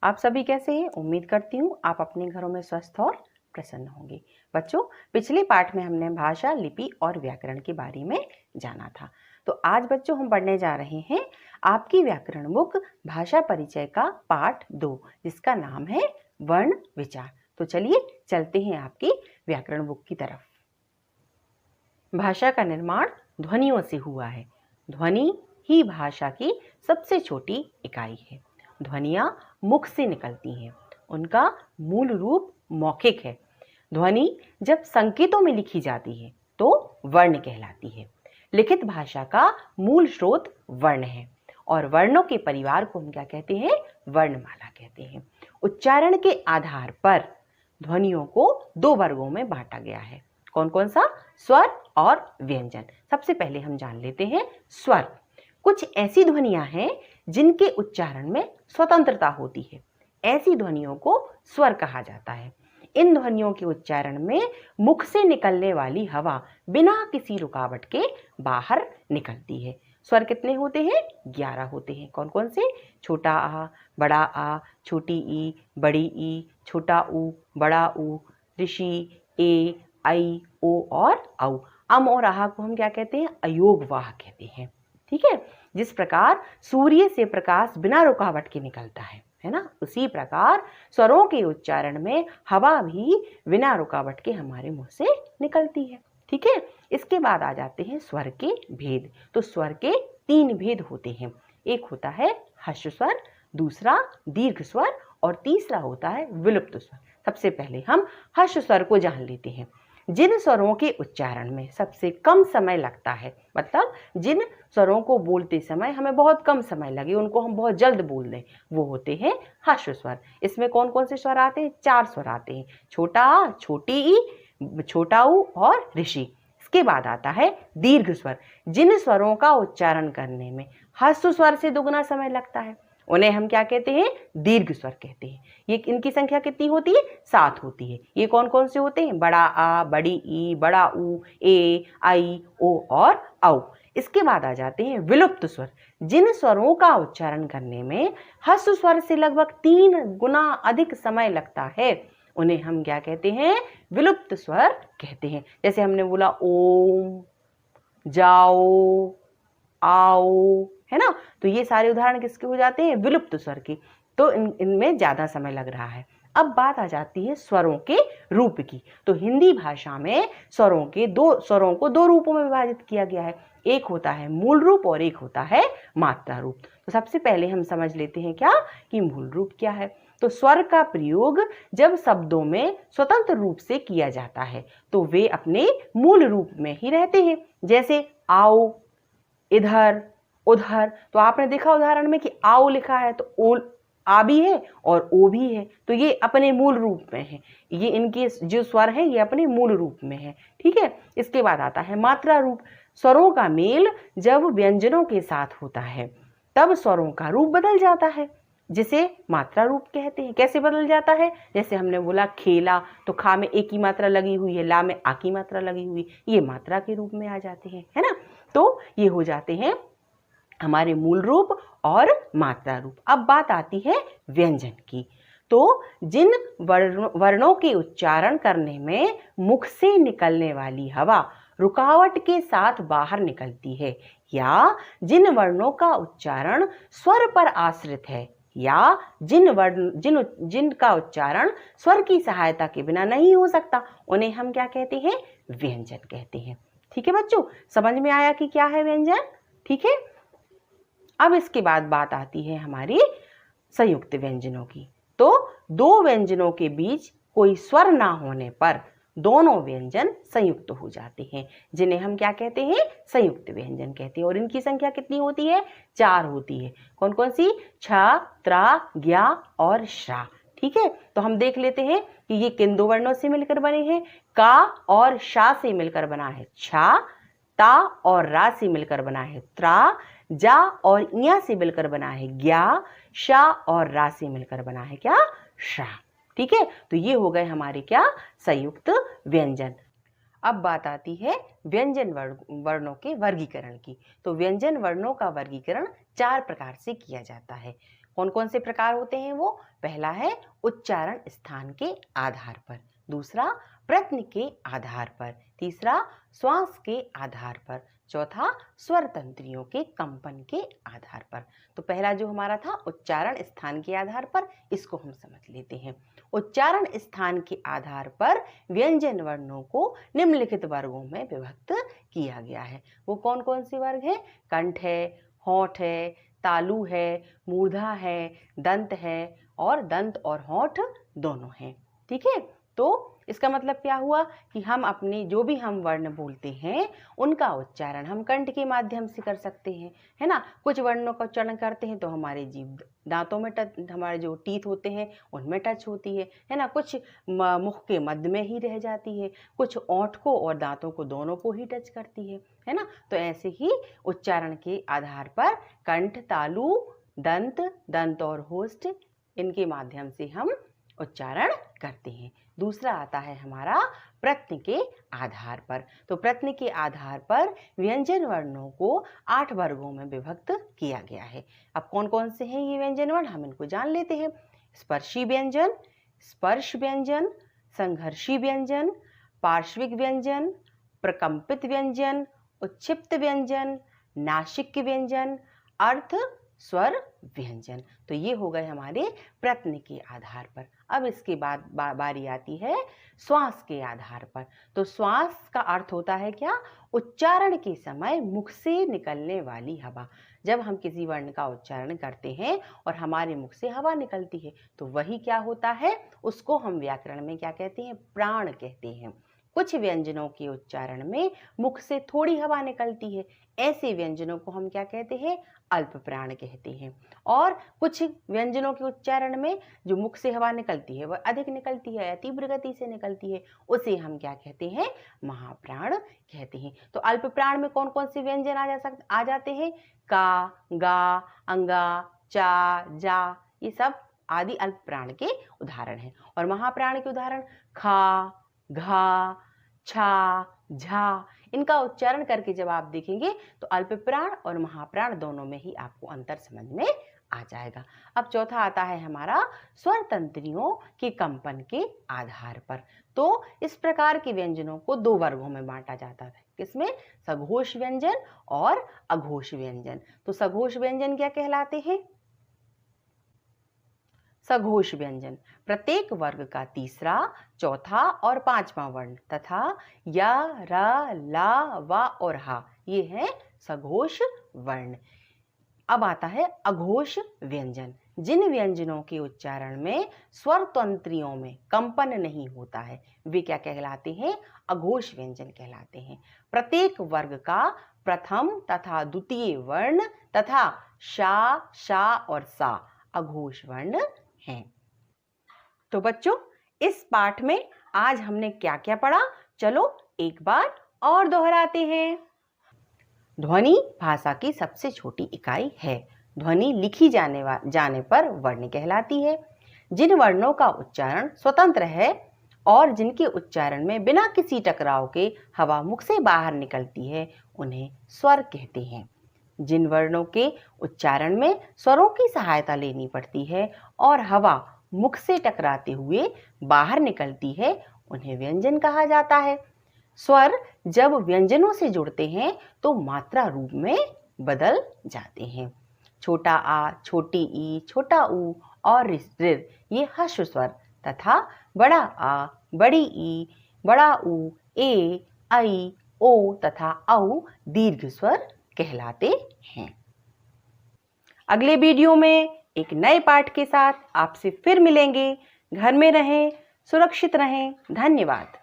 आप सभी कैसे हैं? उम्मीद करती हूँ आप अपने घरों में स्वस्थ और प्रसन्न होंगे। बच्चों, पिछले पाठ में हमने भाषा, लिपि और व्याकरण के बारे में जाना था। तो आज बच्चों हम पढ़ने जा रहे हैं आपकी व्याकरण बुक भाषा परिचय का पाठ 2, जिसका नाम है वर्ण विचार। तो चलिए चलते हैं आपकी व्याकरण बुक की तरफ। भाषा का निर्माण ध्वनियों से हुआ है। ध्वनि ही भाषा की सबसे छोटी इकाई है। ध्वनियाँ मुख से निकलती हैं। उनका मूल रूप मौखिक है। ध्वनि जब संकेतों में लिखी जाती है तो वर्ण कहलाती है। लिखित भाषा का मूल स्रोत वर्ण है और वर्णों के परिवार को हम क्या कहते हैं? वर्णमाला कहते हैं। उच्चारण के आधार पर ध्वनियों को 2 वर्गों में बांटा गया है। कौन कौन सा? स्वर और व्यंजन। सबसे पहले हम जान लेते हैं स्वर। कुछ ऐसी ध्वनियां हैं जिनके उच्चारण में स्वतंत्रता होती है। ऐसी ध्वनियों को स्वर कहा जाता है। इन ध्वनियों के उच्चारण में मुख से निकलने वाली हवा बिना किसी रुकावट के बाहर निकलती है। स्वर कितने होते हैं? 11 होते हैं। कौन कौन से? छोटा आ, बड़ा आ, छोटी ई, बड़ी ई, छोटा ऊ, बड़ा ऊ, ऋषि, ए, आई, ओ और औ। अम और आह को हम क्या कहते हैं? अयोगवाह कहते हैं। ठीक है। जिस प्रकार सूर्य से प्रकाश बिना रुकावट के निकलता है ना, उसी प्रकार स्वरों के उच्चारण में हवा भी बिना रुकावट के हमारे मुंह से निकलती है। ठीक है। इसके बाद आ जाते हैं स्वर के भेद। तो स्वर के 3 भेद होते हैं। एक होता है ह्रस्व स्वर, दूसरा दीर्घ स्वर और तीसरा होता है विलुप्त स्वर। सबसे पहले हम ह्रस्व स्वर को जान लेते हैं। जिन स्वरों के उच्चारण में सबसे कम समय लगता है, मतलब जिन स्वरों को बोलते समय हमें बहुत कम समय लगे, उनको हम बहुत जल्द बोल दें, वो होते हैं ह्रस्व स्वर। इसमें कौन कौन से स्वर आते हैं? 4 स्वर आते हैं। छोटा आ, छोटी ई, छोटा ऊ और ऋषि। इसके बाद आता है दीर्घ स्वर। जिन स्वरों का उच्चारण करने में ह्रस्व स्वर से दुगना समय लगता है, उन्हें हम क्या कहते हैं? दीर्घ स्वर कहते हैं। ये इनकी संख्या कितनी होती है? 7 होती है। ये कौन कौन से होते हैं? बड़ा आ, बड़ी ई, बड़ा ऊ, ए, आई, ओ और औ। इसके बाद आ जाते हैं विलुप्त स्वर। जिन स्वरों का उच्चारण करने में ह्रस्व स्वर से लगभग 3 गुना अधिक समय लगता है, उन्हें हम क्या कहते हैं? विलुप्त स्वर कहते हैं। जैसे हमने बोला ओम, जाओ, आओ, है ना। तो ये सारे उदाहरण किसके हो जाते हैं? विलुप्त स्वर के। तो इनमें ज्यादा समय लग रहा है। अब बात आ जाती है स्वरों के रूप की। तो हिंदी भाषा में स्वरों को 2 रूपों में विभाजित किया गया है। एक होता है मूल रूप और एक होता है मात्रा रूप। तो सबसे पहले हम समझ लेते हैं क्या कि मूल रूप क्या है। तो स्वर का प्रयोग जब शब्दों में स्वतंत्र रूप से किया जाता है तो वे अपने मूल रूप में ही रहते हैं। जैसे आओ, इधर, उधर। तो आपने देखा उदाहरण में कि आओ लिखा है तो ओ आ भी है और ओ भी है, तो ये अपने मूल रूप में है। ये इनके जो स्वर हैं ये अपने मूल रूप में है। ठीक है। इसके बाद आता है मात्रा रूप। स्वरों का मेल जब व्यंजनों के साथ होता है तब स्वरों का रूप बदल जाता है, जिसे मात्रा रूप कहते हैं। कैसे बदल जाता है? जैसे हमने बोला खेला, तो खा में एक ही मात्रा लगी हुई है, ला में आ की मात्रा लगी हुई, ये मात्रा के रूप में आ जाते हैं, है ना। तो ये हो जाते हैं हमारे मूल रूप और मात्रा रूप। अब बात आती है व्यंजन की। तो जिन वर्णों के उच्चारण करने में मुख से निकलने वाली हवा रुकावट के साथ बाहर निकलती है, या जिन वर्णों का उच्चारण स्वर पर आश्रित है, या जिनका उच्चारण स्वर की सहायता के बिना नहीं हो सकता, उन्हें हम क्या कहते हैं? व्यंजन कहते हैं। ठीक है बच्चों, समझ में आया कि क्या है व्यंजन? ठीक है। अब इसके बाद बात आती है हमारी संयुक्त व्यंजनों की। तो 2 व्यंजनों के बीच कोई स्वर ना होने पर दोनों व्यंजन संयुक्त हो जाते हैं, जिन्हें हम क्या कहते हैं? संयुक्त व्यंजन कहते हैं। और इनकी संख्या कितनी होती है? 4 होती है। कौन कौन सी? छ, त्रा, ज्ञा और श्रा। ठीक है। तो हम देख लेते हैं कि ये किन 2 वर्णों से मिलकर बने हैं। का और शा से मिलकर बना है छा, ता और रा से मिलकर बना है त्रा, जा और इया से मिलकर बना है ज्ञा, शा और रा से मिलकर बना है क्या? श्रा। ठीक है। तो ये हो गए हमारे क्या? संयुक्त व्यंजन। अब बात आती है व्यंजन वर्णों के वर्गीकरण की। तो व्यंजन वर्णों का वर्गीकरण 4 प्रकार से किया जाता है। कौन कौन से प्रकार होते हैं वो? पहला है उच्चारण स्थान के आधार पर, दूसरा प्रयत्न के आधार पर, तीसरा श्वास के आधार पर, चौथा स्वर तंत्रियों के कंपन के आधार पर। तो पहला जो हमारा था उच्चारण स्थान के आधार पर, इसको हम समझ लेते हैं। उच्चारण स्थान के आधार पर व्यंजन वर्णों को निम्नलिखित वर्गों में विभक्त किया गया है। वो कौन कौन से वर्ग हैं? कंठ है, होंठ है, तालु है, मूर्धा है, दंत है और दंत और होंठ दोनों हैं। ठीक है, तो इसका मतलब क्या हुआ कि हम अपने जो भी हम वर्ण बोलते हैं उनका उच्चारण हम कंठ के माध्यम से कर सकते हैं, है ना। कुछ वर्णों का उच्चारण करते हैं तो हमारे जीभ दांतों में हमारे जो टीथ होते हैं उनमें टच होती है ना। कुछ मुख के मध्य में ही रह जाती है, कुछ ओंठ को और दांतों को दोनों को ही टच करती है ना। तो ऐसे ही उच्चारण के आधार पर कंठ, तालु, दंत, दंत और होष्ठ, इनके माध्यम से हम उच्चारण करते हैं। दूसरा आता है हमारा प्रयत्न के आधार पर। तो प्रयत्न के आधार पर व्यंजन वर्णों को 8 वर्गों में विभक्त किया गया है। अब कौन कौन से हैं ये व्यंजन वर्ण, हम इनको जान लेते हैं। स्पर्शी व्यंजन, स्पर्श व्यंजन, संघर्षी व्यंजन, पार्श्विक व्यंजन, प्रकंपित व्यंजन, उच्छिप्त व्यंजन, नासिक व्यंजन, अर्थ स्वर व्यंजन। तो ये हो गए हमारे प्रयत्न के आधार पर। अब इसके बाद बारी आती है श्वास के आधार पर। तो श्वास का अर्थ होता है क्या? उच्चारण के समय मुख से निकलने वाली हवा। जब हम किसी वर्ण का उच्चारण करते हैं और हमारे मुख से हवा निकलती है तो वही क्या होता है, उसको हम व्याकरण में क्या कहते हैं? प्राण कहते हैं। कुछ व्यंजनों के उच्चारण में मुख से थोड़ी हवा निकलती है, ऐसे व्यंजनों को हम क्या कहते हैं? अल्प प्राण कहते हैं। और कुछ व्यंजनों के उच्चारण में जो मुख से हवा निकलती है वह अधिक निकलती है या तीव्र गति से निकलती है, उसे हम क्या कहते हैं? महाप्राण कहते हैं। तो अल्प प्राण में कौन कौन से व्यंजन आ जाते हैं? का, गा, अंगा, चा, जा, ये सब आदि अल्प प्राण के उदाहरण हैं। और महाप्राण के उदाहरण खा, घा, छा, झा, इनका उच्चारण करके जब आप देखेंगे तो अल्प प्राण और महाप्राण दोनों में ही आपको अंतर समझ में आ जाएगा। अब चौथा आता है हमारा स्वर तंत्रियों के कंपन के आधार पर। तो इस प्रकार के व्यंजनों को 2 वर्गों में बांटा जाता है। किसमें? सघोष व्यंजन और अघोष व्यंजन। तो सघोष व्यंजन क्या कहलाते हैं? सघोष व्यंजन प्रत्येक वर्ग का तीसरा, चौथा और 5वां वर्ण तथा या, र, ला, वा और हा, ये है सघोष वर्ण। अब आता है अघोष व्यंजन। जिन व्यंजनों के उच्चारण में स्वर तंत्रियों में कंपन नहीं होता है वे क्या कहलाते हैं? अघोष व्यंजन कहलाते हैं। प्रत्येक वर्ग का प्रथम तथा द्वितीय वर्ण तथा शा, शा और सा अघोष वर्ण हैं। तो बच्चों, इस पाठ में आज हमने क्या क्या पढ़ा, चलो एक बार और दोहराते हैं। ध्वनि भाषा की सबसे छोटी इकाई है। ध्वनि लिखी जाने पर वर्ण कहलाती है। जिन वर्णों का उच्चारण स्वतंत्र है और जिनके उच्चारण में बिना किसी टकराव के हवा मुख से बाहर निकलती है उन्हें स्वर कहते हैं। जिन वर्णों के उच्चारण में स्वरों की सहायता लेनी पड़ती है और हवा मुख से टकराते हुए बाहर निकलती है उन्हें व्यंजन कहा जाता है। स्वर जब व्यंजनों से जुड़ते हैं तो मात्रा रूप में बदल जाते हैं। छोटा आ, छोटी ई, छोटा ऊ और ऋ ये ह्रस्व स्वर तथा बड़ा आ, बड़ी ई, बड़ा ऊ, ए, ऐ, ओ तथा औ दीर्घ स्वर कहलाते हैं। अगले वीडियो में एक नए पाठ के साथ आपसे फिर मिलेंगे। घर में रहें, सुरक्षित रहें। धन्यवाद।